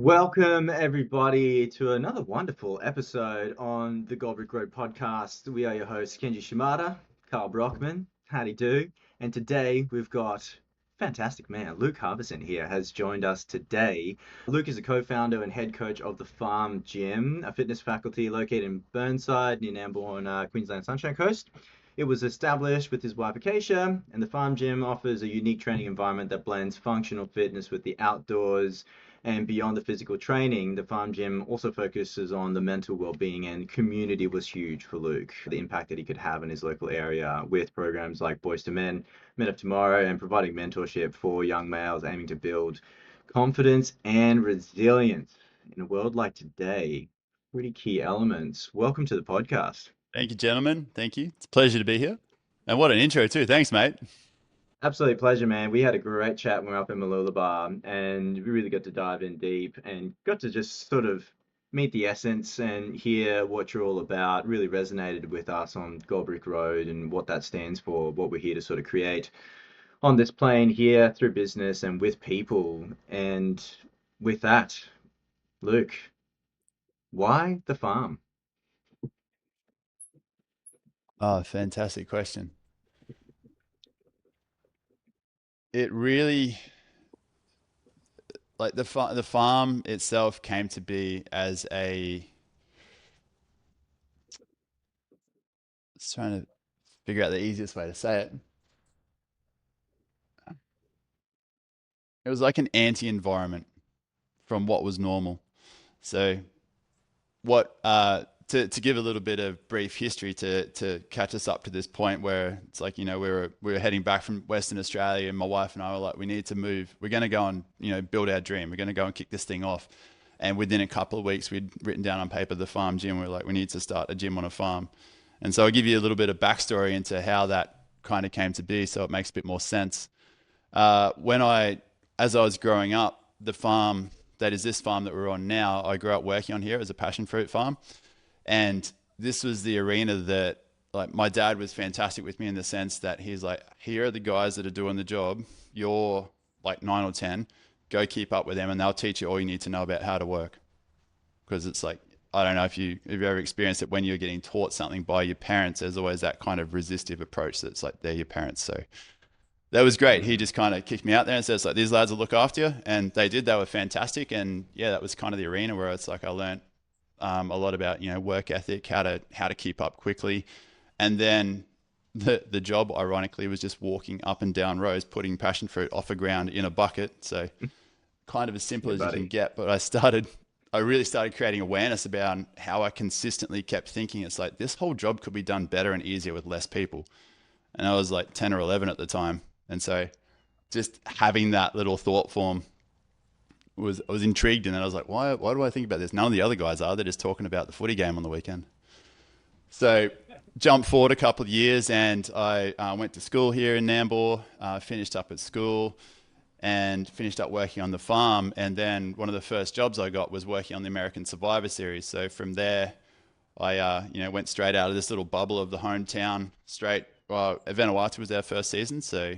Welcome, everybody, to another wonderful episode on the Goldrick Road podcast. We are your hosts, Kenji Shimada, Carl Brockman, howdy do, and today we've got fantastic man, Luke Harvison here, has joined us today. Luke is a co-founder and head coach of the Farm Gym, a fitness faculty located in Burnside, near Nambour, Queensland Sunshine Coast. It was established with his wife Acacia, and the Farm Gym offers a unique training environment that blends functional fitness with the outdoors. And beyond the physical training, the farm gym also focuses on the mental well-being, and community was huge for Luke. The impact that he could have in his local area with programs like Boys to Men, Men of Tomorrow, and providing mentorship for young males aiming to build confidence and resilience in a world like today. Pretty key elements. Welcome to the podcast. Thank you, gentlemen. Thank you. It's a pleasure to be here. And what an intro too. Thanks, mate. Absolute pleasure, man. We had a great chat when we were up in Mooloolaba, and we really got to dive in deep and got to just sort of meet the essence and hear what you're all about. Really resonated with us on Goldbrick Road and what that stands for, what we're here to sort of create on this plane here through business and with people. And with that, Luke, why the farm? Oh, fantastic question. It really, like the farm itself came to be as just trying to figure out the easiest way to say it. It was like an anti-environment from what was normal. So what to give a little bit of brief history to catch us up to this point where it's like, we were heading back from Western Australia, and my wife and I were like, we need to move. We're going to go and build our dream. We're going to go and kick this thing off. And within a couple of weeks, we'd written down on paper the farm gym. We were like, we need to start a gym on a farm. And so I'll give you a little bit of backstory into how that kind of came to be, so it makes a bit more sense. As I was growing up, the farm that is this farm that we're on now, I grew up working on here as a passion fruit farm. And this was the arena that, like, my dad was fantastic with me in the sense that he's like, here are the guys that are doing the job. You're like 9 or 10. Go keep up with them and they'll teach you all you need to know about how to work. Because it's like, I don't know if you've ever experienced it when you're getting taught something by your parents, there's always that kind of resistive approach that's like, they're your parents. So that was great. He just kind of kicked me out there and says, like, these lads will look after you. And they did. They were fantastic. And yeah, that was kind of the arena where it's like I learned a lot about work ethic, how to keep up quickly, and then the job ironically was just walking up and down rows, putting passion fruit off a ground in a bucket. So kind of as simple Yeah, as you can buddy. get. But I really started creating awareness about how I consistently kept thinking it's like this whole job could be done better and easier with less people. And I was like 10 or 11 at the time, and so just having that little thought form I was intrigued, and then I was like, why do I think about this? None of the other guys are. They're just talking about the footy game on the weekend. So jump forward a couple of years, and I went to school here in Nambour, finished up at school, and finished up working on the farm. And then one of the first jobs I got was working on the American Survivor Series. So from there, I went straight out of this little bubble of the hometown, straight. Well, Vanuatu was our first season, so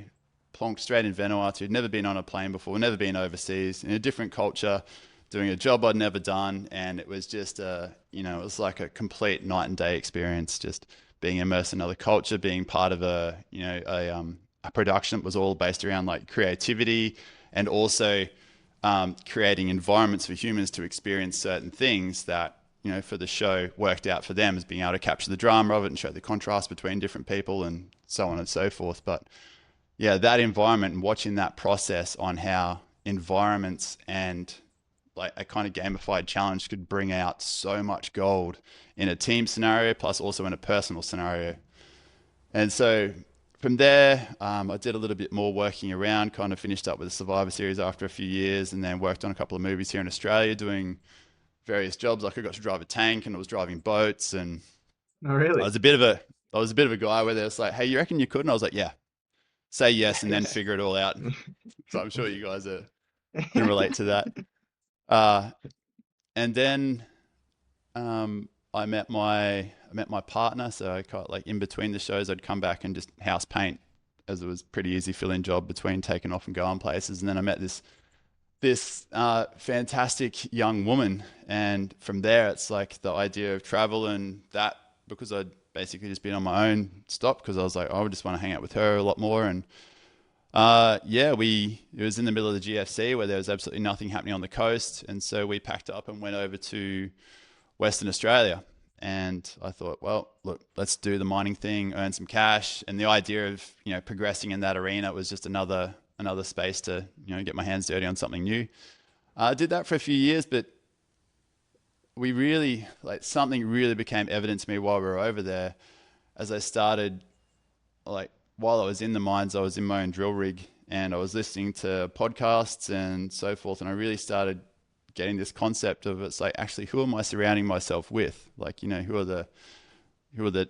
plonked straight in Vanuatu. Never been on a plane before, never been overseas, in a different culture, doing a job I'd never done, and it was just it was like a complete night and day experience. Just being immersed in another culture, being part of a production that was all based around like creativity and also creating environments for humans to experience certain things that for the show worked out for them as being able to capture the drama of it and show the contrast between different people and so on and so forth. But yeah, that environment and watching that process on how environments and like a kind of gamified challenge could bring out so much gold in a team scenario, plus also in a personal scenario. And so from there, I did a little bit more working around, kind of finished up with the Survivor Series after a few years, and then worked on a couple of movies here in Australia doing various jobs. Like I got to drive a tank and I was driving boats, and Oh, I really? was a bit of a I was a bit of a guy where it's like, hey, you reckon you could? And I was like, yeah, say yes and then figure it all out. So I'm sure you guys can relate to that. Uh, and then I met my partner. So I got like in between the shows, I'd come back and just house paint, as it was pretty easy fill in job between taking off and going places. And then I met this this fantastic young woman. And from there, it's like the idea of travel and that, because I'd basically just been on my own, stopped because I was like, oh, I just want to hang out with her a lot more. And yeah, it was in the middle of the GFC where there was absolutely nothing happening on the coast. And so we packed up and went over to Western Australia. And I thought, well, look, let's do the mining thing, earn some cash. And the idea of, progressing in that arena was just another space to, get my hands dirty on something new. I did that for a few years, but we really, like, something really became evident to me while we were over there as I started, like, while I was in the mines, I was in my own drill rig and I was listening to podcasts and so forth. And I really started getting this concept of, it's like, actually, who am I surrounding myself with? Like, who are the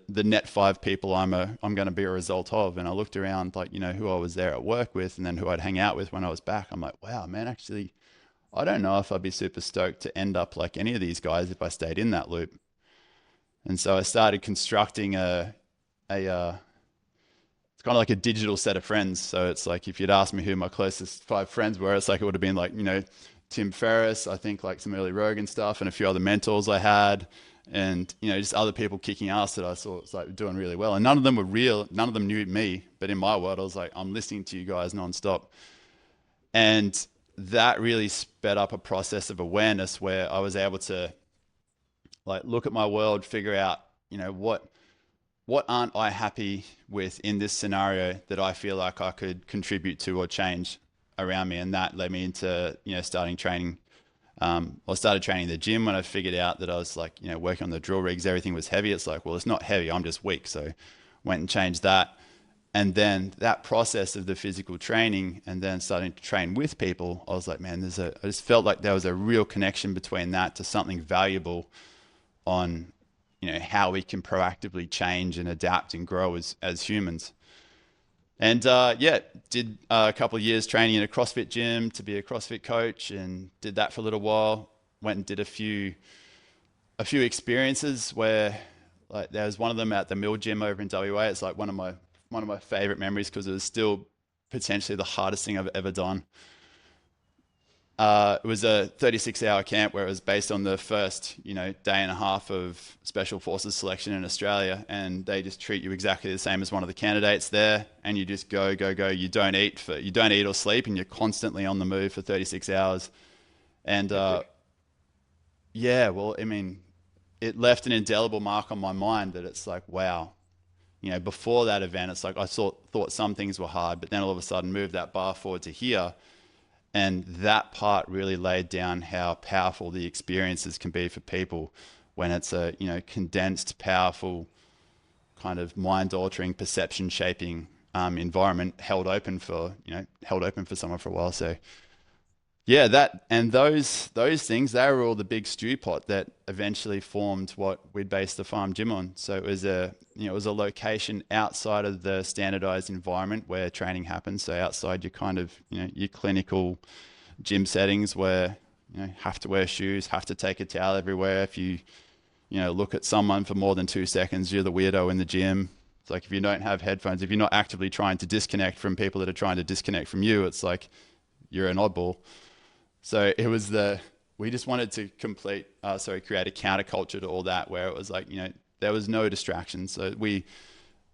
net five people I'm going to be a result of? And I looked around, like, who I was there at work with and then who I'd hang out with when I was back. I'm like, wow, man, actually, I don't know if I'd be super stoked to end up like any of these guys if I stayed in that loop. And so I started constructing a it's kind of like a digital set of friends. So it's like, if you'd asked me who my closest five friends were, it's like it would have been like, Tim Ferriss, I think, like some early Rogan stuff, and a few other mentors I had, and just other people kicking ass that I saw was like doing really well. And none of them were real, none of them knew me, but in my world, I was like, I'm listening to you guys nonstop. And that really sped up a process of awareness where I was able to, like, look at my world, figure out, what aren't I happy with in this scenario that I feel like I could contribute to or change around me. And that led me into, starting training. I started training in the gym when I figured out that I was like, working on the drill rigs, everything was heavy. It's like, well, it's not heavy, I'm just weak. So went and changed that. And then that process of the physical training and then starting to train with people, I was like, man, I just felt like there was a real connection between that to something valuable on, how we can proactively change and adapt and grow as humans. And yeah, did a couple of years training in a CrossFit gym to be a CrossFit coach, and did that for a little while. Went and did a few experiences where, like, there was one of them at the Mill Gym over in WA. It's like one of my favorite memories because it was still potentially the hardest thing I've ever done. It was a 36-hour camp where it was based on the first, day and a half of Special Forces selection in Australia, and they just treat you exactly the same as one of the candidates there, and you just go, go, go. You don't eat or sleep, and you're constantly on the move for 36 hours. And Epic. yeah, well, I mean, it left an indelible mark on my mind that it's like, wow, before that event, it's like I thought some things were hard, but then all of a sudden moved that bar forward to here. And that part really laid down how powerful the experiences can be for people when it's a, condensed, powerful, kind of mind-altering, perception-shaping environment held open for someone for a while. So yeah, that and those things, they were all the big stew pot that eventually formed what we'd based the farm gym on. So it was a location outside of the standardized environment where training happens. So outside your kind of, your clinical gym settings where, have to wear shoes, have to take a towel everywhere. If you, look at someone for more than 2 seconds, you're the weirdo in the gym. It's like, if you don't have headphones, if you're not actively trying to disconnect from people that are trying to disconnect from you, it's like you're an oddball. So we just wanted to create a counterculture to all that, where it was like, there was no distractions. So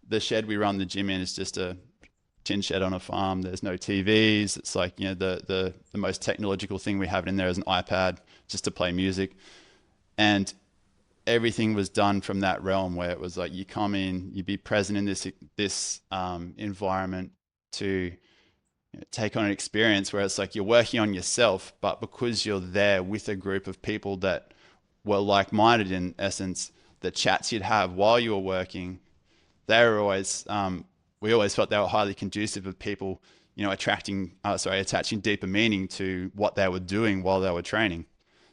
the shed we run the gym in is just a tin shed on a farm. There's no TVs. It's like, the most technological thing we have in there is an iPad just to play music. And everything was done from that realm where it was like, you come in, you be present in this environment to take on an experience where it's like you're working on yourself, but because you're there with a group of people that were like-minded in essence, the chats you'd have while you were working, they were always, we always felt they were highly conducive of people, attaching deeper meaning to what they were doing while they were training.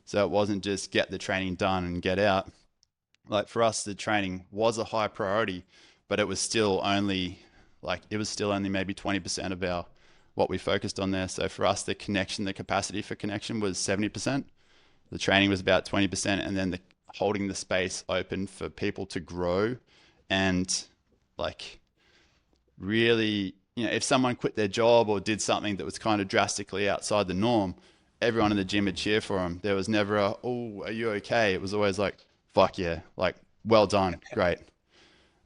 So it wasn't just get the training done and get out. Like, for us, the training was a high priority, but it was still only maybe 20% of what we focused on there. So for us, the capacity for connection was 70%. The training was about 20%, and then holding the space open for people to grow and, like, really, if someone quit their job or did something that was kind of drastically outside the norm, everyone in the gym would cheer for him. There was never a, oh, are you okay? It was always like, fuck yeah, like, well done, great.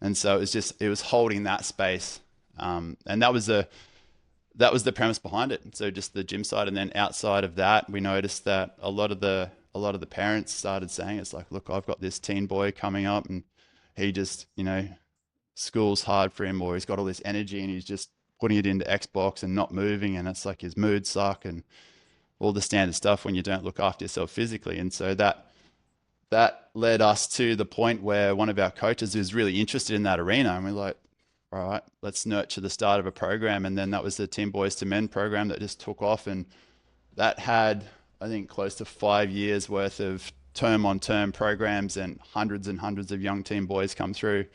And so it was just, it was holding that space. And that was the premise behind it. So just the gym side, and then outside of that, we noticed that a lot of the parents started saying, it's like, look, I've got this teen boy coming up, and he just, school's hard for him, or he's got all this energy and he's just putting it into Xbox and not moving, and it's like his mood suck and all the standard stuff when you don't look after yourself physically. And so that led us to the point where one of our coaches is really interested in that arena, and we're like, all right, let's nurture the start of a program. And then that was the Team Boys to Men program that just took off, and that had, I think, close to 5 years worth of term on term programs and hundreds of young teen boys come through.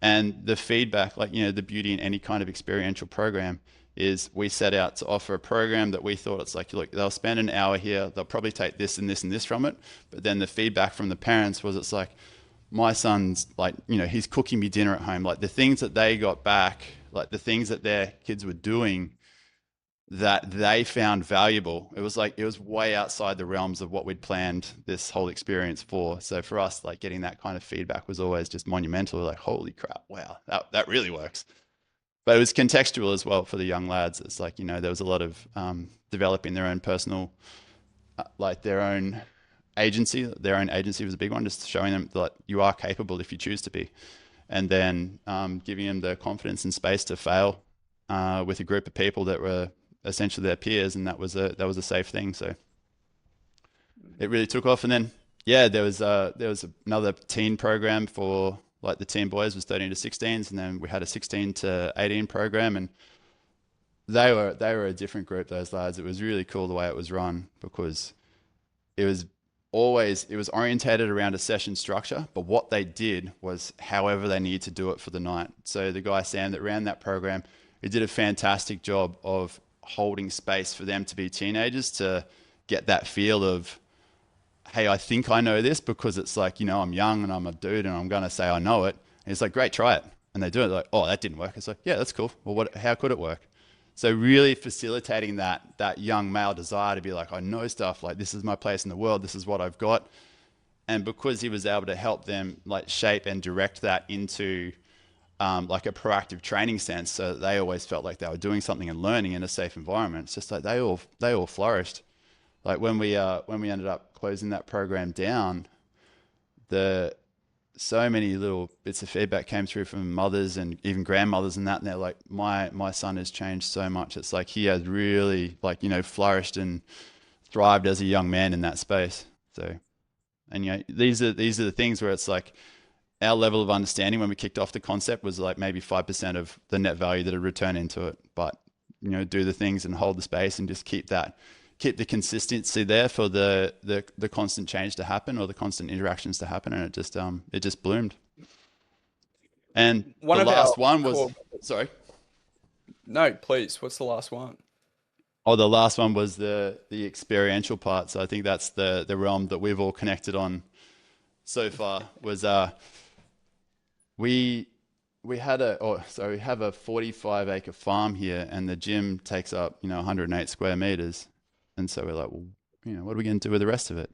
And the feedback, like, the beauty in any kind of experiential program is we set out to offer a program that we thought, it's like, look, they'll spend an hour here, they'll probably take this and this and this from it. But then the feedback from the parents was, it's like, my son's like, he's cooking me dinner at home. Like the things that they got back, like the things that their kids were doing that they found valuable. It was like, it was way outside the realms of what we'd planned this whole experience for. So for us, like getting that kind of feedback was always just monumental. Like, holy crap, wow, that really works. But it was contextual as well for the young lads. It's like, there was a lot of developing their own personal, like their own agency. Their own agency was a big one, just showing them that you are capable if you choose to be. And then giving them the confidence and space to fail with a group of people that were essentially their peers, and that was a safe thing. So it really took off. And then there was another teen program for like the teen boys was 13 to 16s, and then we had a 16 to 18 program, and they were a different group, those lads. It was really cool the way it was run, because it was orientated around a session structure, but what they did was however they needed to do it for the night. So the guy Sam that ran that program, he did a fantastic job of holding space for them to be teenagers, to get that feel of, hey, I think I know this, because it's like, I'm young and I'm a dude and I'm going to say I know it. And it's like, great, try it. And they do it, like, oh, that didn't work. It's like, yeah, that's cool. Well, how could it work? So really facilitating that young male desire to be like, I know stuff, like this is my place in the world, this is what I've got. And because he was able to help them like shape and direct that into like a proactive training sense, so that they always felt like they were doing something and learning in a safe environment. It's just like they all flourished. Like when we ended up closing that program down, the so many little bits of feedback came through from mothers and even grandmothers and that, and they're like, my son has changed so much. It's like he has really, like, flourished and thrived as a young man in that space. So, and these are the things where it's like our level of understanding when we kicked off the concept was like maybe 5% of the net value that would return into it. But do the things and hold the space and just keep the consistency there for the constant change to happen, or the constant interactions to happen, and it just bloomed. And One the of our last one was, core... sorry. No, please. What's the last one? Oh, the last one was the experiential part. So I think that's the realm that we've all connected on so far. Was we have a 45-acre farm here, and the gym takes up 108 square meters. And so we're like, well, what are we going to do with the rest of it?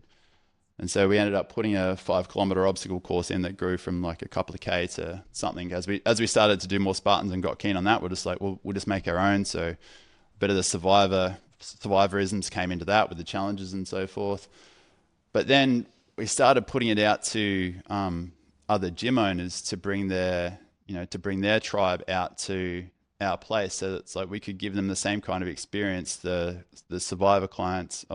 And so we ended up putting a 5 kilometer obstacle course in that grew from like a couple of K to something. As we started to do more Spartans and got keen on that, we're just like, well, we'll just make our own. So a bit of the survivorisms came into that with the challenges and so forth. But then we started putting it out to other gym owners to bring their tribe out to our place, so that it's like we could give them the same kind of experience the survivor contestants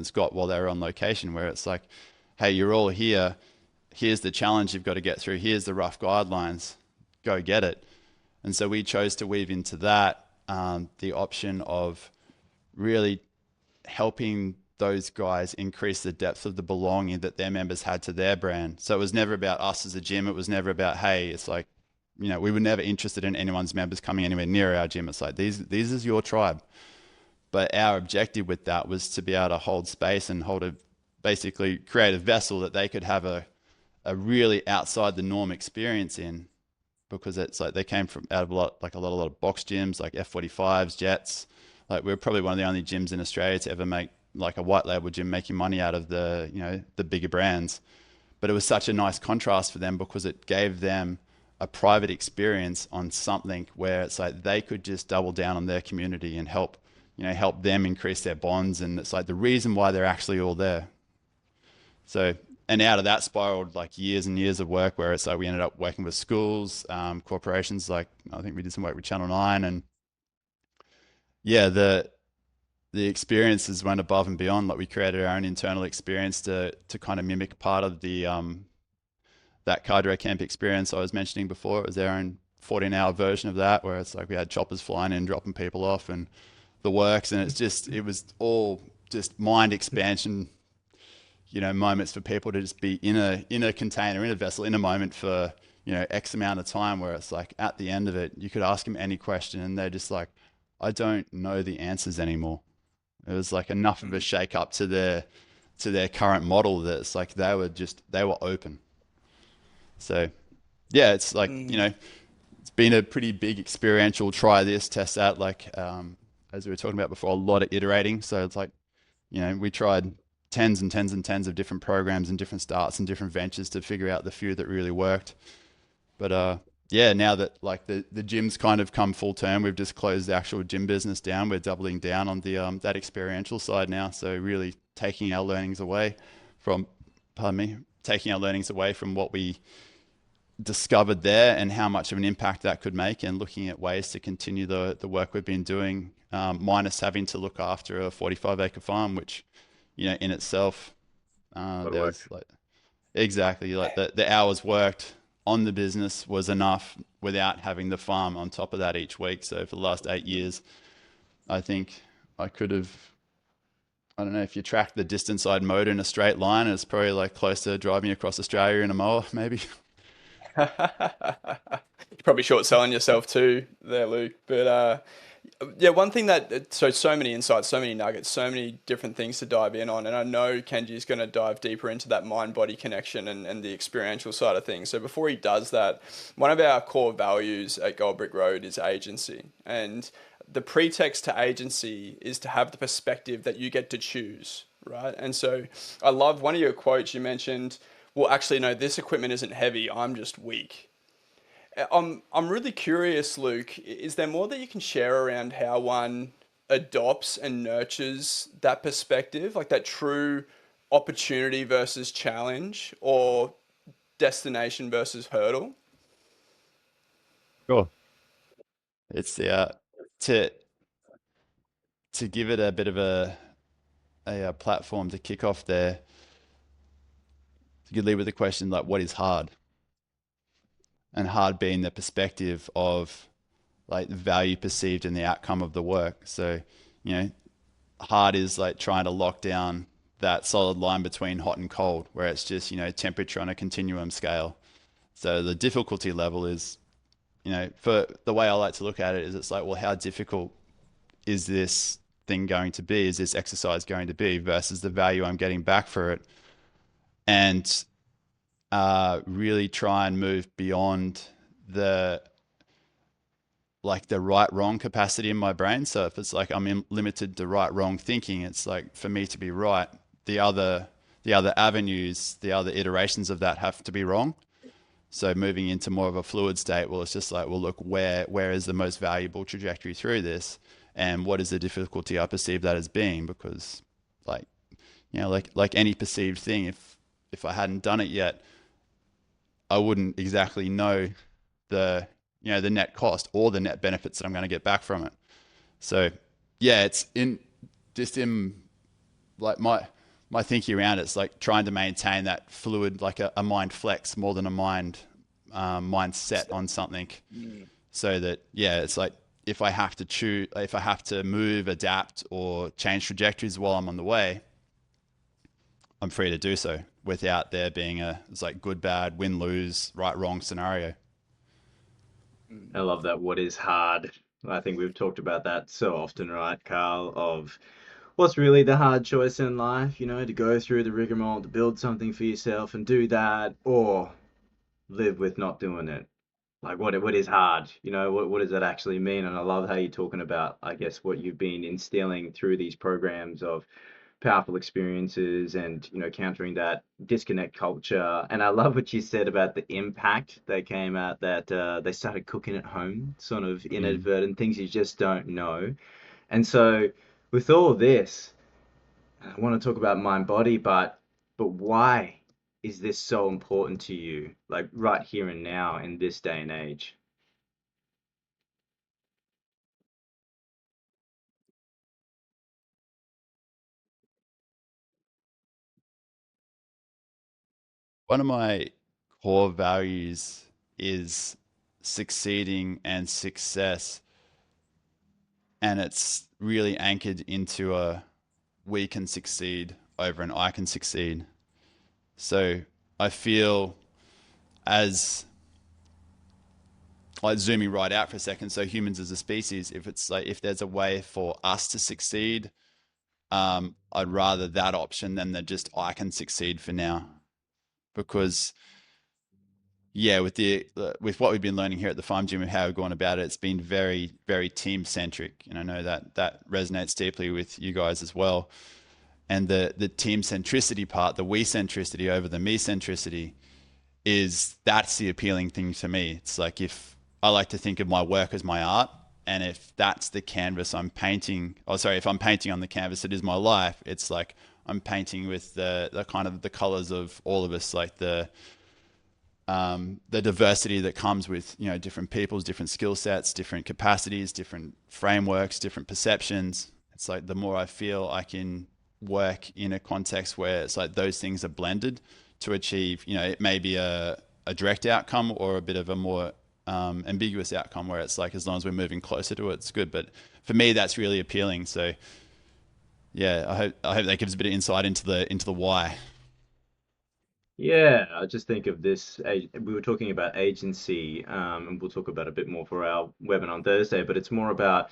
got while they were on location, where it's like, hey, you're all here, here's the challenge you've got to get through, here's the rough guidelines, go get it. And so we chose to weave into that the option of really helping those guys increase the depth of the belonging that their members had to their brand. So it was never about us as a gym. It was never about, hey, it's like, we were never interested in anyone's members coming anywhere near our gym. It's like, these is your tribe. But our objective with that was to be able to hold space and basically create a vessel that they could have a really outside the norm experience in, because it's like they came from out of a lot of box gyms like F45s, Jets, Like we're probably one of the only gyms in Australia to ever make like a white label gym making money out of the, the bigger brands. But it was such a nice contrast for them because it gave them a private experience on something where it's like they could just double down on their community and help, help them increase their bonds. And it's like the reason why they're actually all there. So, and out of that spiraled like years and years of work where it's like we ended up working with schools, corporations. Like I think we did some work with Channel 9, and yeah, the experiences went above and beyond. Like we created our own internal experience to kind of mimic part of the that cadre camp experience I was mentioning before. It was our own 14-hour version of that, where it's like we had choppers flying in, dropping people off, and the works. And it was all just mind expansion, moments for people to just be in a container, in a vessel, in a moment for X amount of time. Where it's like at the end of it, you could ask them any question, and they're just like, I don't know the answers anymore. It was like enough of a shake up to their current model that it's like they were open. So yeah, it's like, Mm. it's been a pretty big experiential try this, test that, like as we were talking about before, a lot of iterating. So it's like, we tried tens and tens and tens of different programs and different starts and different ventures to figure out the few that really worked. But yeah, now that like the gym's kind of come full term, we've just closed the actual gym business down. We're doubling down on the that experiential side now. So really taking our learnings away from, pardon me, taking our learnings away from what we discovered there and how much of an impact that could make, and looking at ways to continue the work we've been doing, minus having to look after a 45-acre farm, which, in itself, A lot of there work. was like, exactly, like the hours worked on the business was enough without having the farm on top of that each week. So for the last 8 years, I think I could have, I don't know, if you track the distance I'd mowed in a straight line, it's probably like close to driving across Australia in a mower, maybe. You're probably short selling yourself too there, Luke. But yeah, one thing that so many insights, so many nuggets, so many different things to dive in on, and I know Kenji's going to dive deeper into that mind body connection and the experiential side of things. So before he does that, one of our core values at Gold Brick Road is agency, and the pretext to agency is to have the perspective that you get to choose, right? And so I love one of your quotes. You mentioned, well, actually, no, this equipment isn't heavy. I'm just weak. I'm really curious, Luke. Is there more that you can share around how one adopts and nurtures that perspective, like that true opportunity versus challenge, or destination versus hurdle? Sure. It's the to to give it a bit of a platform to kick off there. You could lead with the question like, what is hard? And hard being the perspective of like the value perceived in the outcome of the work. So, you know, hard is like trying to lock down that solid line between hot and cold, where it's just, temperature on a continuum scale. So the difficulty level is, for the way I like to look at it is it's like, well, how difficult is this thing going to be? Is this exercise going to be versus the value I'm getting back for it? And really try and move beyond the the right wrong capacity in my brain. So if it's like limited to right wrong thinking, it's like for me to be right, the other avenues, the other iterations of that have to be wrong. So moving into more of a fluid state, well, it's just like, well, look, where is the most valuable trajectory through this, and what is the difficulty I perceive that as being? Because, like, like any perceived thing, if I hadn't done it yet, I wouldn't exactly know the the net cost or the net benefits that I'm going to get back from it. So yeah, it's in just in like my thinking around it, it's like trying to maintain that fluid, like a mind flex more than a mindset on something, Mm. so that yeah, it's like if I have to choose, if I have to move, adapt, or change trajectories while I'm on the way, I'm free to do so without there being it's like good, bad, win, lose, right, wrong scenario. Mm. I love that. What is hard? I think we've talked about that so often, right, Carl? Of what's really the hard choice in life, to go through the rigmarole, to build something for yourself and do that, or live with not doing it. Like what is hard? What does that actually mean? And I love how you're talking about, I guess, what you've been instilling through these programs of powerful experiences and countering that disconnect culture. And I love what you said about the impact they came at that they started cooking at home, sort of Mm. inadvertent things you just don't know. And so with all this, I want to talk about mind body, but why is this so important to you, like right here and now in this day and age? One of my core values is succeeding and success, and it's really anchored into a we can succeed over an I can succeed. So I feel as like zooming right out for a second. So humans as a species, if it's like if there's a way for us to succeed, I'd rather that option than that just I can succeed for now. Because yeah, with what we've been learning here at the farm gym and how we've gone about it, it's been very very team centric, and I know that that resonates deeply with you guys as well. And the team centricity part, the we centricity over the me centricity, is that's the appealing thing to me. It's like if I like to think of my work as my art, and if that's the canvas I'm painting, oh sorry, if I'm painting on the canvas that is my life, it's like I'm painting with the kind of the colors of all of us, like the diversity that comes with different people's different skill sets, different capacities, different frameworks, different perceptions. It's like the more I feel I can work in a context where it's like those things are blended to achieve, it may be a direct outcome or a bit of a more ambiguous outcome where it's like as long as we're moving closer to it, it's good. But for me, that's really appealing. So yeah, I hope that gives a bit of insight into the why. Yeah, I just think of this. We were talking about agency, and we'll talk about a bit more for our webinar on Thursday, but it's more about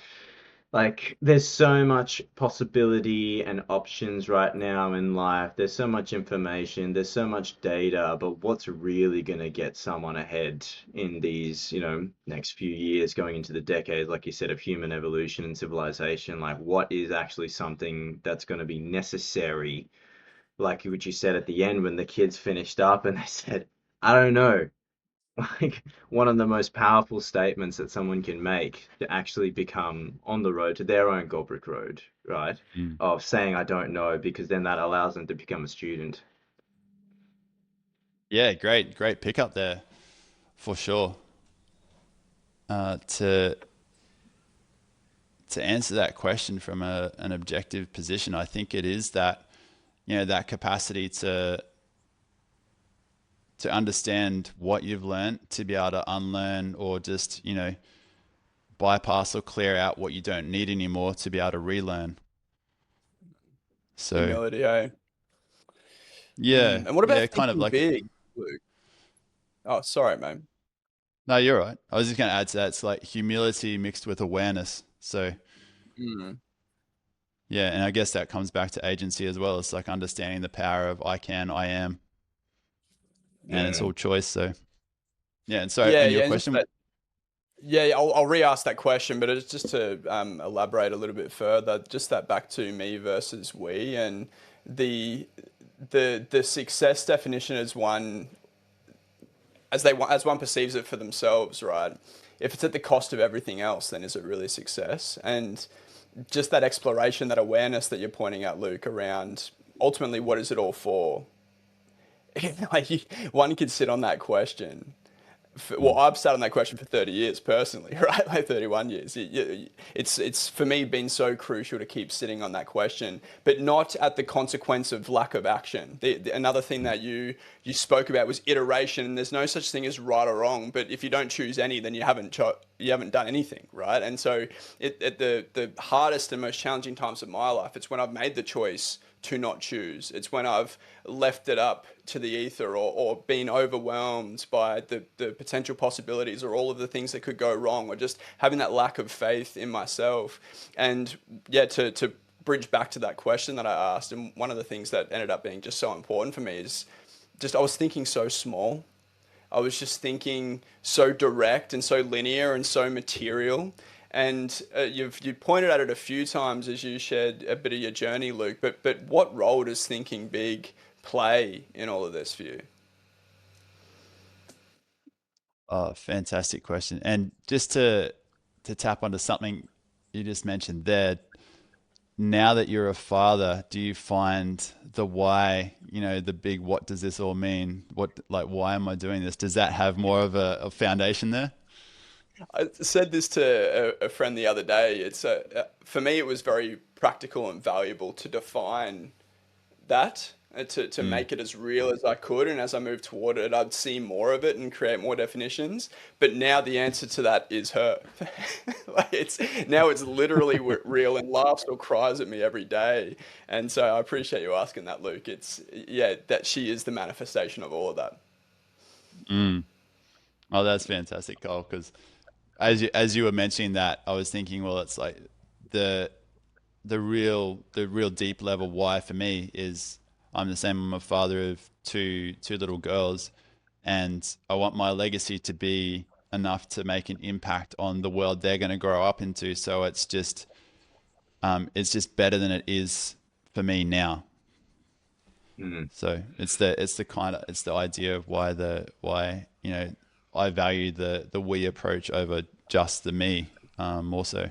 like there's so much possibility and options right now in life. There's so much information, there's so much data, but what's really going to get someone ahead in these, next few years going into the decades, like you said, of human evolution and civilization? Like, what is actually something that's going to be necessary? Like what you said at the end when the kids finished up and they said, I don't know. Like one of the most powerful statements that someone can make to actually become on the road to their own Goldbrick Road, right? Mm. Of saying, I don't know, because then that allows them to become a student. Yeah, great pickup there for sure. To answer that question from an objective position, I think it is that that capacity to understand what you've learned, to be able to unlearn or just bypass or clear out what you don't need anymore, to be able to relearn. So Humility, eh? yeah, And what yeah, about kind of thinking like big, Luke? Oh, sorry, man. no, you're right. I was just going to add to that. It's like humility mixed with awareness. So Mm. yeah, and I guess that comes back to agency as well. It's like understanding the power of I can, I am, and it's all Mm. choice. So yeah, and so Yeah, and your yeah, and just question, that. Yeah, yeah, I'll re-ask that question, but it's just to elaborate a little bit further. Just that back to me versus we, and the the success definition as one perceives it for themselves, right? If it's at the cost of everything else, then is it really success? And just that exploration, that awareness that you're pointing out, Luke, around ultimately what is it all for? Like one could sit on that question. Well, mm, I've sat on that question for 30 years personally, right? Like 31 years. It's for me been so crucial to keep sitting on that question, but not at the consequence of lack of action. Another thing mm, that you spoke about was iteration, and there's no such thing as right or wrong. But if you don't choose any, then you haven't done anything, right? And so, at the hardest and most challenging times of my life, it's when I've made the choice to not choose. It's when I've left it up to the ether or been overwhelmed by the potential possibilities or all of the things that could go wrong or just having that lack of faith in myself. And yeah, to bridge back to that question that I asked, and one of the things that ended up being just so important for me is just I was thinking so small. I was just thinking so direct and so linear and so material. And you pointed at it a few times as you shared a bit of your journey, Luke. But what role does thinking big play in all of this for you? Oh, fantastic question. And just to tap onto something you just mentioned there, now that you're a father, do you find the why, the big what does this all mean? Why am I doing this? Does that have more of a foundation there? I said this to a friend the other day. For me, it was very practical and valuable to define that, to Mm. make it as real as I could. And as I moved toward it, I'd see more of it and create more definitions. But now the answer to that is her. It's literally real and laughs or cries at me every day. And so I appreciate you asking that, Luke. It's yeah, that she is the manifestation of all of that. Mm. Oh, that's fantastic, Cole. Because as you were mentioning that, I was thinking, well, it's like the the real deep level why for me is I'm the same. I'm a father of two little girls, and I want my legacy to be enough to make an impact on the world they're going to grow up into. So it's just better than it is for me now. Mm. So it's the idea of why I value the we approach over just the me, more so.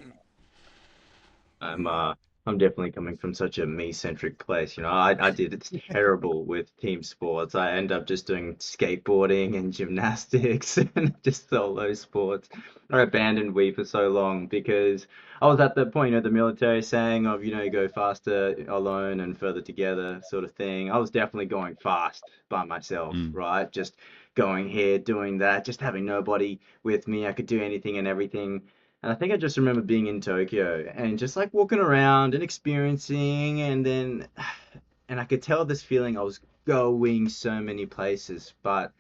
I'm uh I'm definitely coming from such a me-centric place. I did it's terrible with team sports. I end up just doing skateboarding and gymnastics and just solo sports. I abandoned Wii for so long because I was at the point, the military saying of, go faster alone and further together sort of thing. I was definitely going fast by myself, Mm. right? Just going here, doing that, just having nobody with me. I could do anything and everything. And I think I just remember being in Tokyo and just like walking around and experiencing, and then, and I could tell this feeling I was going so many places, but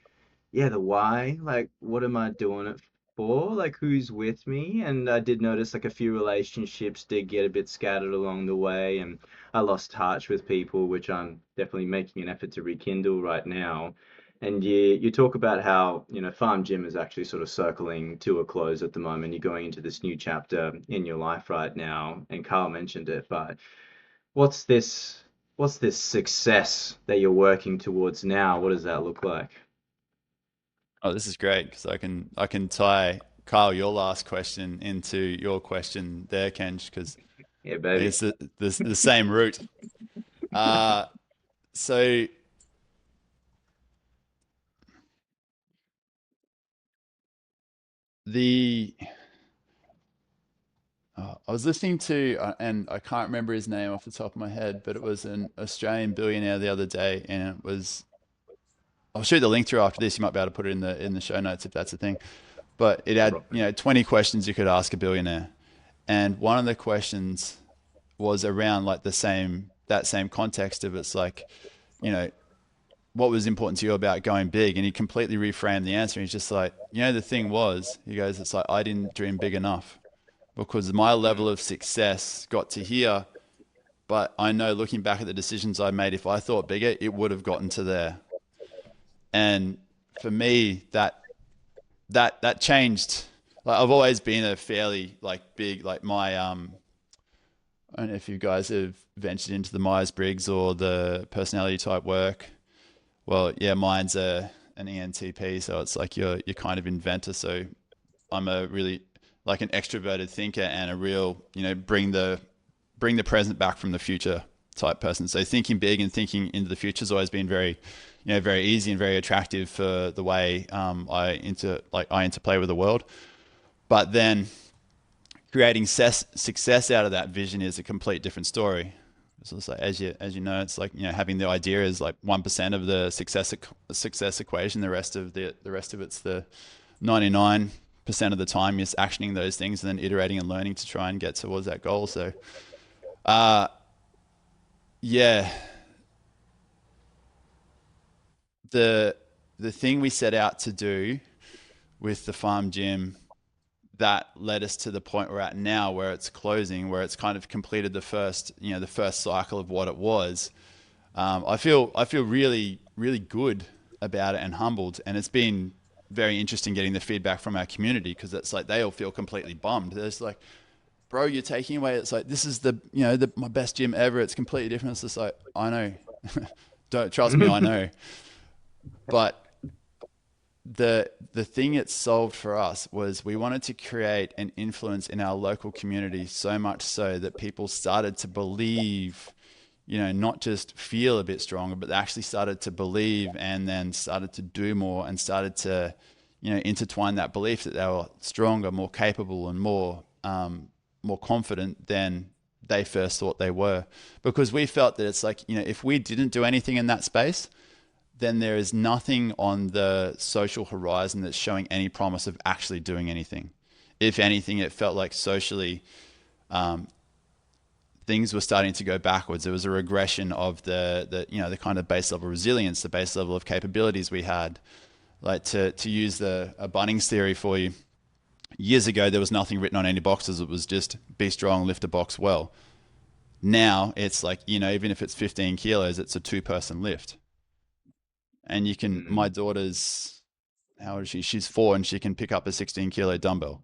yeah, the why, like, what am I doing it for? Like, who's with me? And I did notice like a few relationships did get a bit scattered along the way, and I lost touch with people, which I'm definitely making an effort to rekindle right now. And you talk about how, Farm Gym is actually sort of circling to a close at the moment. You're going into this new chapter in your life right now, and Carl mentioned it, but what's this what's this success that you're working towards now? What does that look like? Oh, this is great because I can tie Kyle your last question into your question there, Kenj, because Yeah, it's baby. the same route. Uh, so the I was listening to, and I can't remember his name off the top of my head, but it was an Australian billionaire the other day, and it was. I'll shoot the link through after this. You might be able to put it in the show notes if that's a thing. But it had, Rocket. 20 questions you could ask a billionaire, and one of the questions was around like that same context of it's like, you know, what was important to you about going big? And he completely reframed the answer. He's just like, the thing was, he goes, it's like I didn't dream big enough because my level Mm, of success got to here. But I know looking back at the decisions I made, if I thought bigger, it would have gotten to there. And for me, that changed. Like I've always been a fairly like big, like my I don't know if you guys have ventured into the Myers Briggs or the personality type work. Well, yeah, mine's an ENTP, so it's like you're kind of inventor. So I'm a really like an extroverted thinker and a real, bring the present back from the future type person. So thinking big and thinking into the future has always been very, very easy and very attractive for the way I interplay with the world. But then creating success out of that vision is a complete different story. So it's like, as you know, it's like having the idea is like 1% of the success equation. The rest of it's the 99% of the time is actioning those things and then iterating and learning to try and get towards that goal. So uh, yeah, the the thing we set out to do with the farm gym that led us to the point we're at now, where it's closing, where it's kind of completed the first cycle of what it was. I feel really really good about it and humbled, and it's been very interesting getting the feedback from our community, because it's like they all feel completely bummed. They're just like, bro, you're taking away. It's like, this is my best gym ever. It's completely different. It's just like, I know. Don't trust me, I know. But the thing it solved for us was we wanted to create an influence in our local community, so much so that people started to believe, not just feel a bit stronger, but they actually started to believe, and then started to do more, and started to, intertwine that belief that they were stronger, more capable, and more confident than they first thought they were. Because we felt that it's like, if we didn't do anything in that space, then there is nothing on the social horizon that's showing any promise of actually doing anything. If anything, it felt like socially, things were starting to go backwards. There was a regression of the kind of base level resilience, the base level of capabilities we had. Like, to use a Bunnings theory for you, years ago there was nothing written on any boxes. It was just be strong, lift a box well. Now it's like, even if it's 15 kilos, it's a 2-person lift. And you can, my daughter's, how old is she? She's 4, and she can pick up a 16-kilo dumbbell.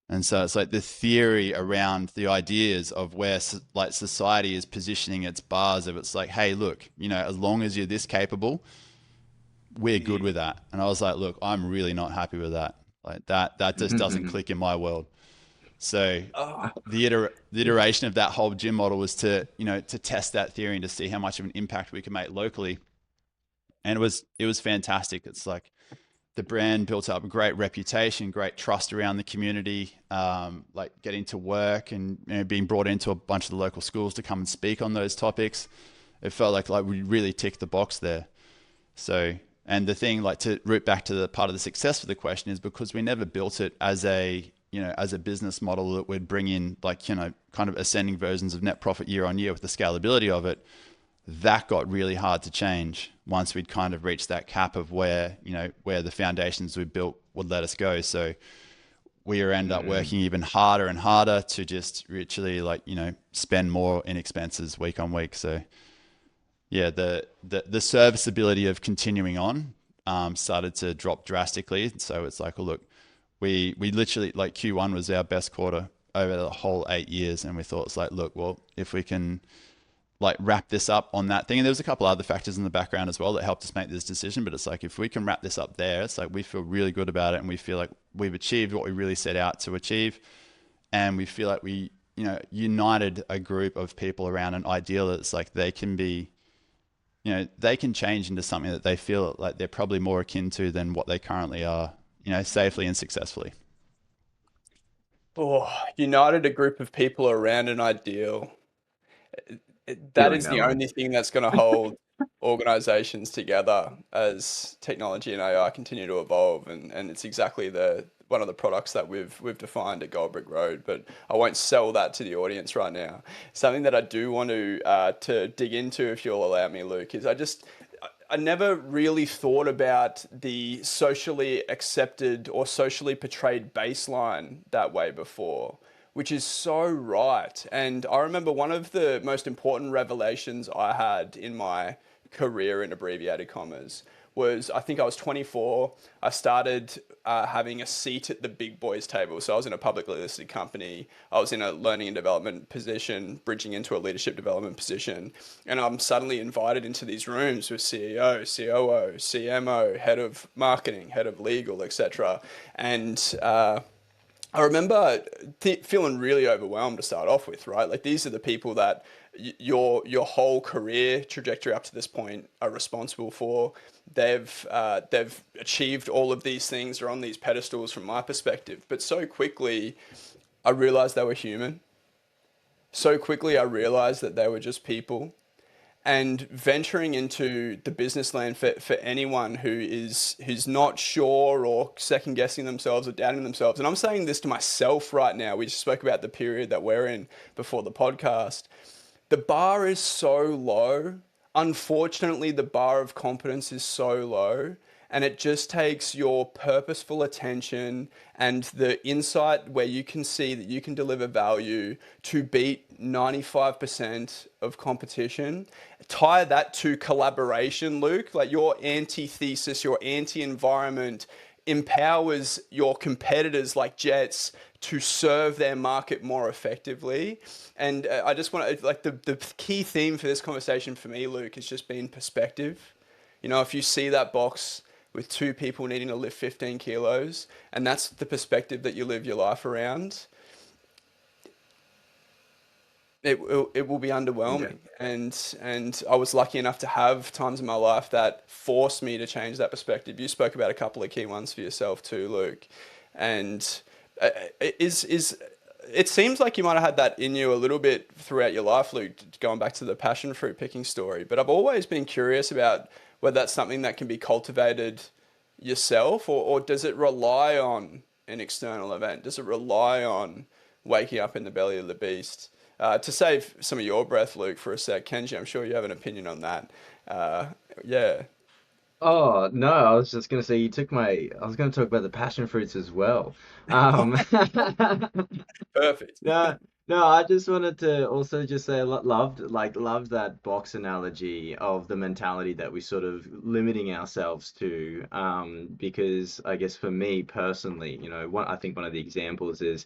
And so it's like the theory around the ideas of where like society is positioning its bars of, it's like, hey, look, as long as you're this capable, we're good with that. And I was like, look, I'm really not happy with that. Like that just doesn't click in my world. So the iteration of that whole gym model was to test that theory and to see how much of an impact we could make locally. And it was fantastic. It's like the brand built up a great reputation, great trust around the community, like getting to work and being brought into a bunch of the local schools to come and speak on those topics. It felt like we really ticked the box there. So, and the thing, like, to root back to the part of the success for the question, is because we never built it as a business model that would bring in, like, kind of ascending versions of net profit year on year with the scalability of it. That got really hard to change once we'd kind of reached that cap of where the foundations we built would let us go. So we end up working even harder and harder to just literally, like, spend more in expenses week on week. So yeah, the serviceability of continuing on started to drop drastically. So it's like, well, look, we literally, like, Q1 was our best quarter over the whole 8 years, and we thought, it's like, look, well, if we can, like, wrap this up on that thing. And there was a couple other factors in the background as well that helped us make this decision. But it's like, if we can wrap this up there, it's like we feel really good about it, and we feel like we've achieved what we really set out to achieve. And we feel like we, united a group of people around an ideal that's like they can be, they can change into something that they feel like they're probably more akin to than what they currently are, safely and successfully. Oh, united a group of people around an ideal. That Feeling is that the one. only thing that's going to hold organizations together as technology and AI continue to evolve. And it's exactly one of the products that we've defined at Goldbrick Road. But I won't sell that to the audience right now. Something that I do want to dig into, if you'll allow me, Luke, is I never really thought about the socially accepted or socially portrayed baseline that way before, which is so right. And I remember one of the most important revelations I had in my career, in abbreviated commas, was, I think I was 24. I started having a seat at the big boys table. So I was in a publicly listed company. I was in a learning and development position, bridging into a leadership development position. And I'm suddenly invited into these rooms with CEO, COO, CMO, head of marketing, head of legal, etc. And I remember feeling really overwhelmed to start off with, right? Like, these are the people that your whole career trajectory up to this point are responsible for. They've achieved all of these things. They're on these pedestals from my perspective. But so quickly, I realized they were human. So quickly, I realized that they were just people. And venturing into the business land for anyone who's not sure or second guessing themselves or doubting themselves, and I'm saying this to myself right now. We just spoke about the period that we're in before the podcast. The bar is so low. Unfortunately, the bar of competence is so low. And it just takes your purposeful attention and the insight where you can see that you can deliver value to beat 95% of competition. Tie that to collaboration, Luke, like your antithesis, your anti-environment empowers your competitors like Jets to serve their market more effectively. And I just want to, like, the key theme for this conversation for me, Luke, has just been perspective. You know, if you see that box with two people needing to lift 15 kilos, and that's the perspective that you live your life around, it will be Yeah. underwhelming. And I was lucky enough to have times in my life that forced me to change that perspective. You spoke about a couple of key ones for yourself too, Luke. And uh, is it seems like you might have had that in you a little bit throughout your life, Luke, going back to the passion fruit picking story. But I've always been curious about whether that's something that can be cultivated yourself, or does it rely on an external event? Does it rely on waking up in the belly of the beast? To save some of your breath, Luke, for a sec, Kenji, I'm sure you have an opinion on that. Uh, yeah, Oh no, I was just gonna say you took my. I was gonna talk about the passion fruits as well. Um, perfect. no, no, I just wanted to also just say loved that box analogy of the mentality that we sort of limiting ourselves to. Because I guess for me personally, I think one of the examples is,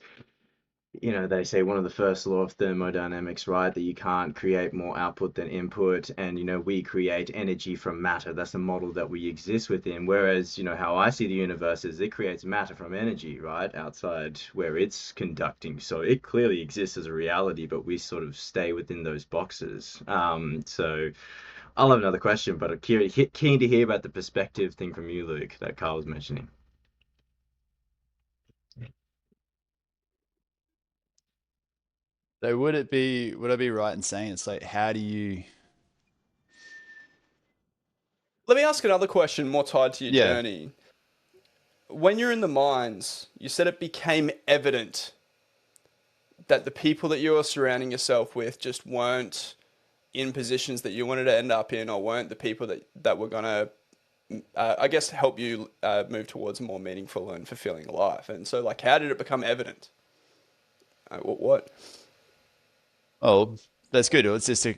they say one of the first law of thermodynamics, right? That you can't create more output than input. And, we create energy from matter. That's the model that we exist within. Whereas, how I see the universe is it creates matter from energy, right? Outside where it's conducting. So it clearly exists as a reality, but we sort of stay within those boxes. So I'll have another question, but I'm keen to hear about the perspective thing from you, Luke, that Carl was mentioning. So would I be right in saying it's like, how do you, Let me ask another question more tied to your yeah, journey. When you're in the mines, you said it became evident that the people that you were surrounding yourself with just weren't in positions that you wanted to end up in, or weren't the people that were going to, I guess, help you move towards a more meaningful and fulfilling life. And so, like, how did it become evident? What? oh, that's good. It's just a,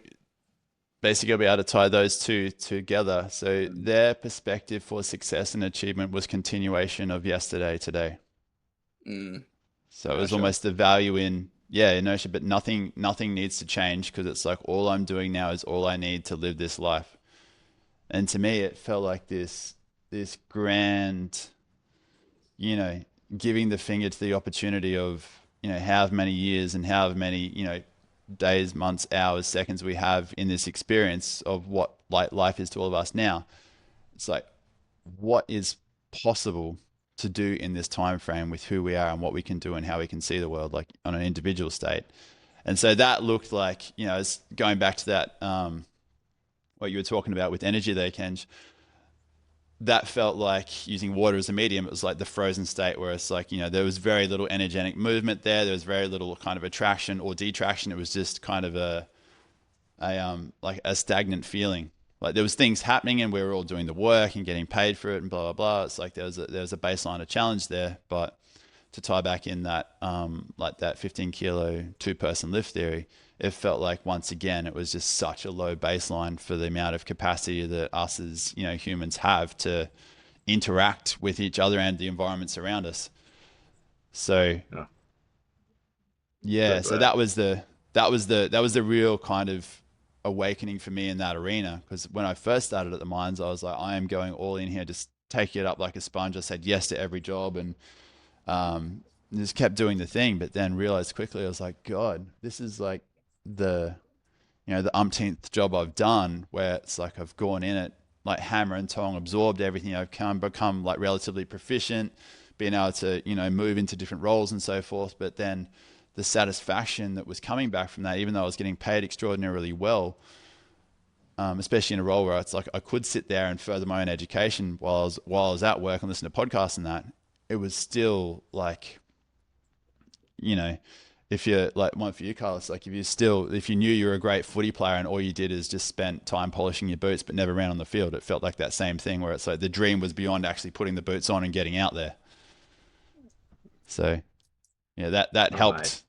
basically be able to tie those two together. So their perspective for success and achievement was continuation of yesterday, today. Mm, So it was inertia. almost the value in, yeah, inertia, but nothing needs to change because it's like all I'm doing now is all I need to live this life. And to me, it felt like this grand, you know, giving the finger to the opportunity of, however many years and however many, days, months, hours, seconds we have in this experience of what like life is to all of us now. It's like what is possible to do in this time frame with who we are and what we can do and how we can see the world like on an individual state. And so that looked like, it's going back to that what you were talking about with energy there, Kenj. That felt like using water as a medium. It was like the frozen state where it's like, there was very little energetic movement there. There was very little kind of attraction or detraction. It was just kind of like a stagnant feeling. Like there was things happening and we were all doing the work and getting paid for it and blah blah blah. It's like there was a baseline of challenge there, but to tie back in that like that 15 kilo 2-person lift theory, it felt like once again it was just such a low baseline for the amount of capacity that us as humans have to interact with each other and the environments around us. So Oh, yeah, great so work. that was the real kind of awakening for me in that arena. Because when I first started at the mines, I was like, I am going all in here, just take it up like a sponge. I said yes to every job and um, just kept doing the thing. But then realized quickly, I was like, God, this is like the the umpteenth job I've done where it's like I've gone in it like hammer and tong, absorbed everything. I've become like relatively proficient, being able to move into different roles and so forth. But then the satisfaction that was coming back from that, even though I was getting paid extraordinarily well, especially in a role where it's like I could sit there and further my own education while I was at work and listen to podcasts and that, it was still like, you know, if you're like one for you, Carlos, like if you knew you were a great footy player and all you did is just spent time polishing your boots but never ran on the field, it felt like that same thing where it's like the dream was beyond actually putting the boots on and getting out there. So yeah, that Right. helped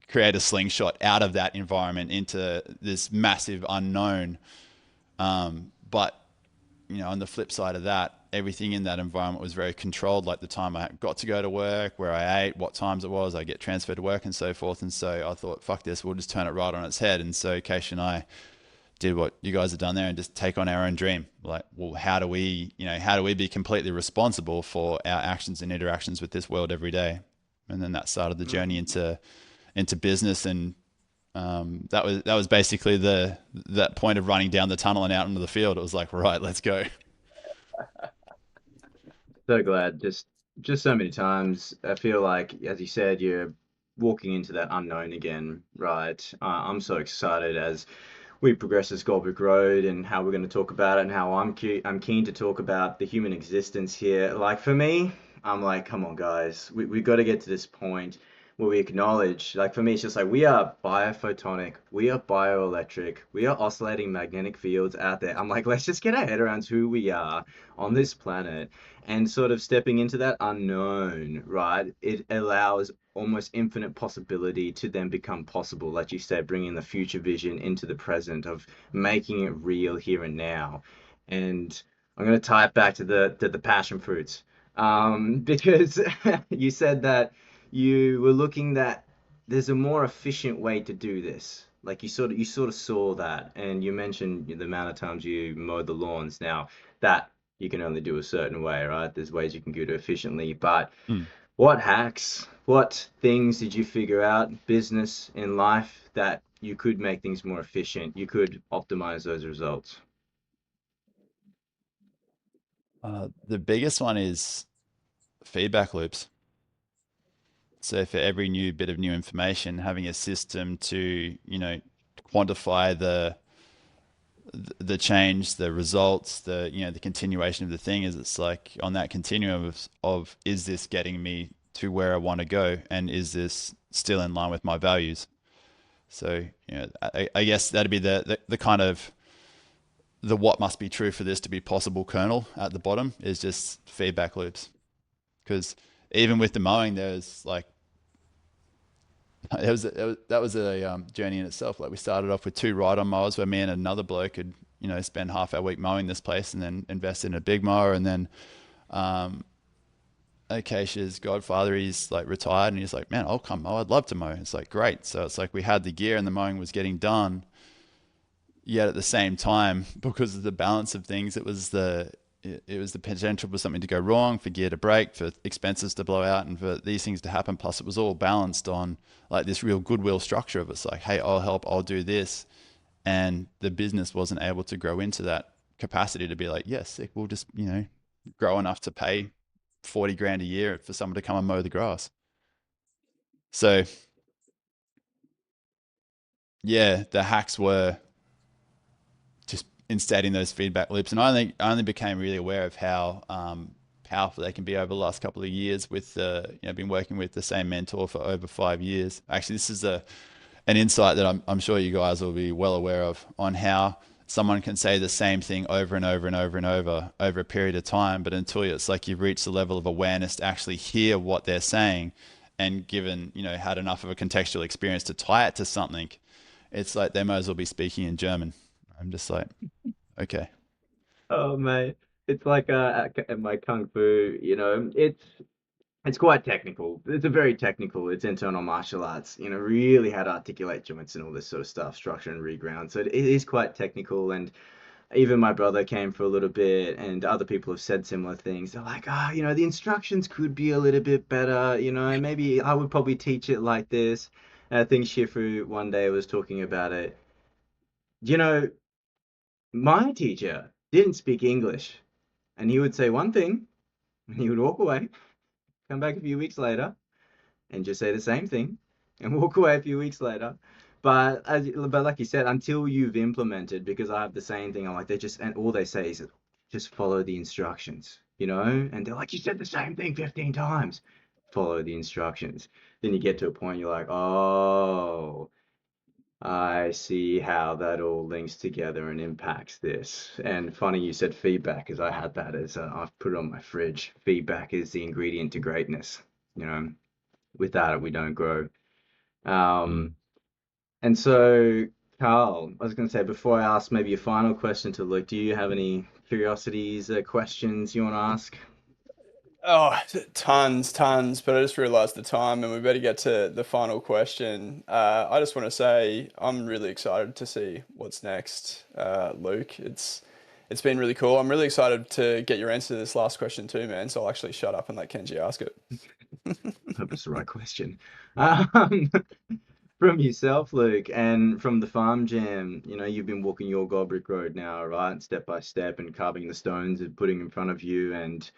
create a slingshot out of that environment into this massive unknown. But on the flip side of that, everything in that environment was very controlled, like the time I got to go to work, where I ate, what times it was, I get transferred to work and so forth. And so I thought, fuck this, we'll just turn it right on its head. And so Keisha and I did what you guys have done there and just take on our own dream. Like, well, how do we be completely responsible for our actions and interactions with this world every day? And then that started the journey into business, and that was basically that point of running down the tunnel and out into the field. It was like, right, let's go. So glad. Just so many times, I feel like, as you said, you're walking into that unknown again, right? I'm so excited as we progress as Goldbrick Road and how we're going to talk about it and how I'm keen to talk about the human existence here. Like for me, I'm like, come on, guys, we got to get to this point where we acknowledge, like for me, it's just like we are biophotonic, we are bioelectric, we are oscillating magnetic fields out there. I'm like, let's just get our head around who we are on this planet and sort of stepping into that unknown, right? It allows almost infinite possibility to then become possible. Like you said, bringing the future vision into the present of making it real here and now. And I'm going to tie it back to the passion fruits, because you said that you were looking that there's a more efficient way to do this. Like you sort of saw that, and you mentioned the amount of times you mowed the lawns. Now that you can only do a certain way, right? There's ways you can do it efficiently, but Mm. what hacks, what things did you figure out, business in life, that you could make things more efficient? You could optimize those results. The biggest one is feedback loops. So for every new bit of new information, having a system to quantify the change, the results, the continuation of the thing is, it's like on that continuum of is this getting me to where I want to go, and is this still in line with my values? So I guess that'd be the kind of the what must be true for this to be possible kernel at the bottom is just feedback loops. Because even with the mowing, there's like that was a journey in itself. Like we started off with two ride-on mowers where me and another bloke could spend half our week mowing this place, and then invest in a big mower. And then um, Acacia's godfather, he's like retired, and he's like, man, I'll come mow. I'd love to mow. It's like, great. So it's like we had the gear and the mowing was getting done. Yet at the same time, because of the balance of things, it was the potential for something to go wrong, for gear to break, for expenses to blow out, and for these things to happen. Plus, it was all balanced on like this real goodwill structure of it's like, hey, I'll help, I'll do this, and the business wasn't able to grow into that capacity to be like, yes, sick, we'll just grow enough to pay 40 grand a year for someone to come and mow the grass. So yeah, the hacks were just instating those feedback loops. And I only became really aware of how powerful they can be over the last couple of years with been working with the same mentor for over 5 years. Actually, this is an insight that I'm sure you guys will be well aware of, on how someone can say the same thing over and over and over and over a period of time, but until it's like you've reached the level of awareness to actually hear what they're saying, and given had enough of a contextual experience to tie it to something, it's like they might as well be speaking in German. I'm just like, okay. Oh, mate. It's like at my kung fu, it's quite technical. It's a very technical. It's internal martial arts. Really how to articulate joints and all this sort of stuff, structure and reground. So it is quite technical. And even my brother came for a little bit, and other people have said similar things. They're like, the instructions could be a little bit better. Maybe I would probably teach it like this. And I think Shifu one day was talking about it. You know, my teacher didn't speak English, and he would say one thing, and he would walk away, come back a few weeks later, and just say the same thing, and walk away a few weeks later. But like you said, until you've implemented, because I have the same thing, I'm like, and all they say is just follow the instructions, and they're like, you said the same thing 15 times. Follow the instructions. then you get to a point you're like, oh, I see how that all links together and impacts this. And funny you said feedback, because I had that as I've put it on my fridge. Feedback is the ingredient to greatness. You know, without it, we don't grow. Um, and so, Carl, I was going to say before I ask maybe a final question to Luke, do you have any curiosities, questions you want to ask? Oh, tons. But I just realised the time, and we better get to the final question. I just want to say I'm really excited to see what's next, Luke. It's been really cool. I'm really excited to get your answer to this last question too, man. So I'll actually shut up and let Kenji ask it. Hope it's the right question. Um, from yourself, Luke, and from the Farm Jam, you've been walking your Goldbrick Road now, right? Step by step and carving the stones and putting in front of you. And,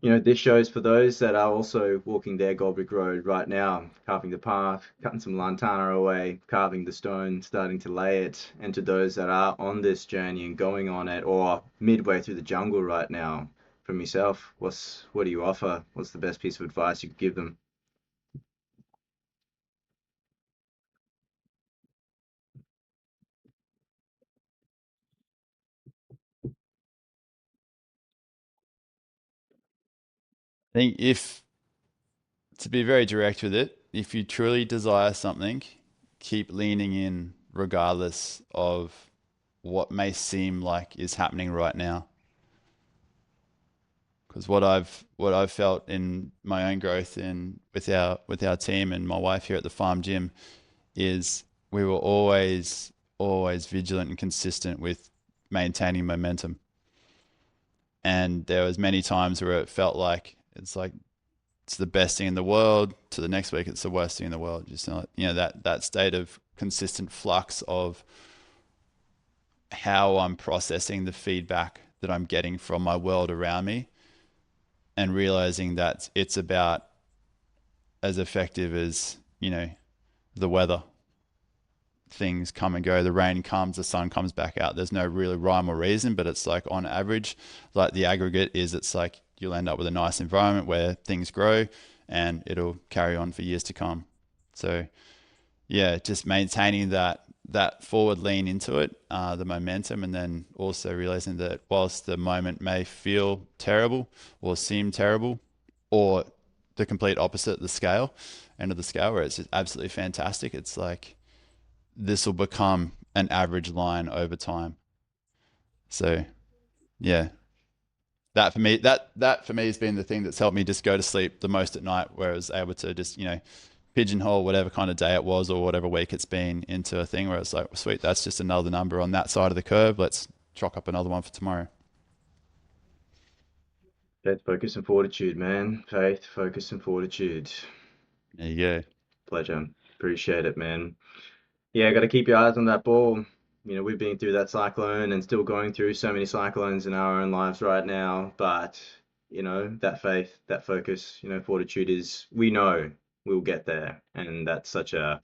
this shows for those that are also walking their Goldbrick Road right now, carving the path, cutting some lantana away, carving the stone, starting to lay it. And to those that are on this journey and going on it or midway through the jungle right now, from yourself, what do you offer? What's the best piece of advice you could give them? I think if to be very direct with it, if you truly desire something, keep leaning in regardless of what may seem like is happening right now. Because what I've felt in my own growth in with our team and my wife here at the farm gym is we were always vigilant and consistent with maintaining momentum. And there was many times where it felt like it's the best thing in the world, to the next week it's the worst thing in the world. Just that state of consistent flux of how I'm processing the feedback that I'm getting from my world around me, and realizing that it's about as effective as the weather. Things come and go. The rain comes, the sun comes back out. There's no really rhyme or reason, but it's like on average, like the aggregate is, it's like you'll end up with a nice environment where things grow and it'll carry on for years to come. So yeah, just maintaining that forward lean into it, the momentum, and then also realizing that whilst the moment may feel terrible or seem terrible, or the complete opposite, the scale end of the scale where it's just absolutely fantastic, it's like this will become an average line over time. So yeah, that for me has been the thing that's helped me just go to sleep the most at night, where I was able to just pigeonhole whatever kind of day it was or whatever week it's been into a thing where it's like, sweet, that's just another number on that side of the curve. Let's chalk up another one for tomorrow. Faith, focus, and fortitude, man. Faith, focus, and fortitude. There you go. Pleasure. Appreciate it, man. Yeah, got to keep your eyes on that ball. We've been through that cyclone and still going through so many cyclones in our own lives right now. But, that faith, that focus, fortitude is, we know we'll get there. And that's such a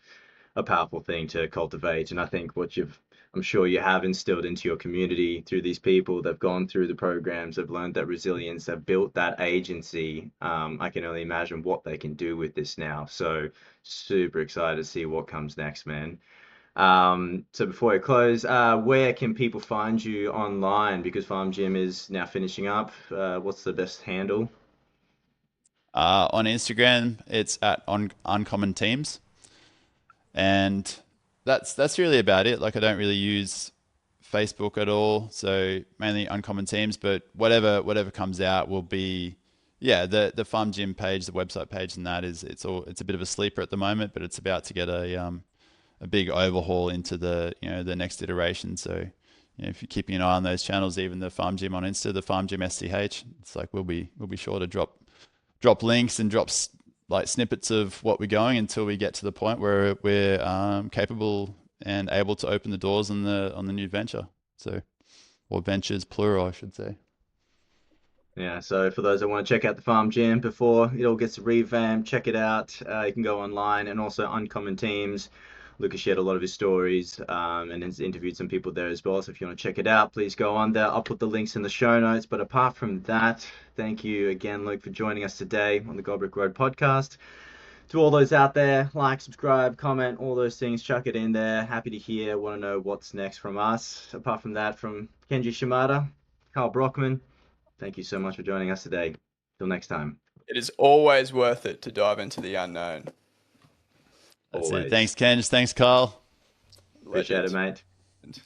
powerful thing to cultivate. And I think I'm sure you have instilled into your community through these people that've gone through the programs, have learned that resilience, have built that agency. I can only imagine what they can do with this now. So super excited to see what comes next, man. So before I close, where can people find you online? Because Farm Gym is now finishing up. What's the best handle? On Instagram, it's at uncommon teams, and that's really about it. Like I don't really use Facebook at all, so mainly uncommon teams. But whatever comes out will be, yeah, the farm gym page, the website page, and that is it's a bit of a sleeper at the moment, but it's about to get a big overhaul into the next iteration. So if you're keeping an eye on those channels, even the farm gym on Insta, the farm gym SCH, it's like we'll be sure to drop links and like snippets of what we're going until we get to the point where we're capable and able to open the doors on the new venture. So, or ventures plural, I should say. Yeah, so for those that want to check out the Farm Gym before it all gets revamped, check it out. You can go online, and also Uncommon Teams. Lucas shared a lot of his stories and has interviewed some people there as well. So if you want to check it out, please go on there. I'll put the links in the show notes. But apart from that, thank you again, Luke, for joining us today on the Goldbrick Road podcast. To all those out there, like, subscribe, comment, all those things, chuck it in there. Happy to hear, want to know what's next from us. Apart from that, from Kenji Shimada, Carl Brockman, thank you so much for joining us today. Till next time. It is always worth it to dive into the unknown. That's it. Always. Thanks, Ken. Thanks, Carl. Appreciate it, Legends. mate.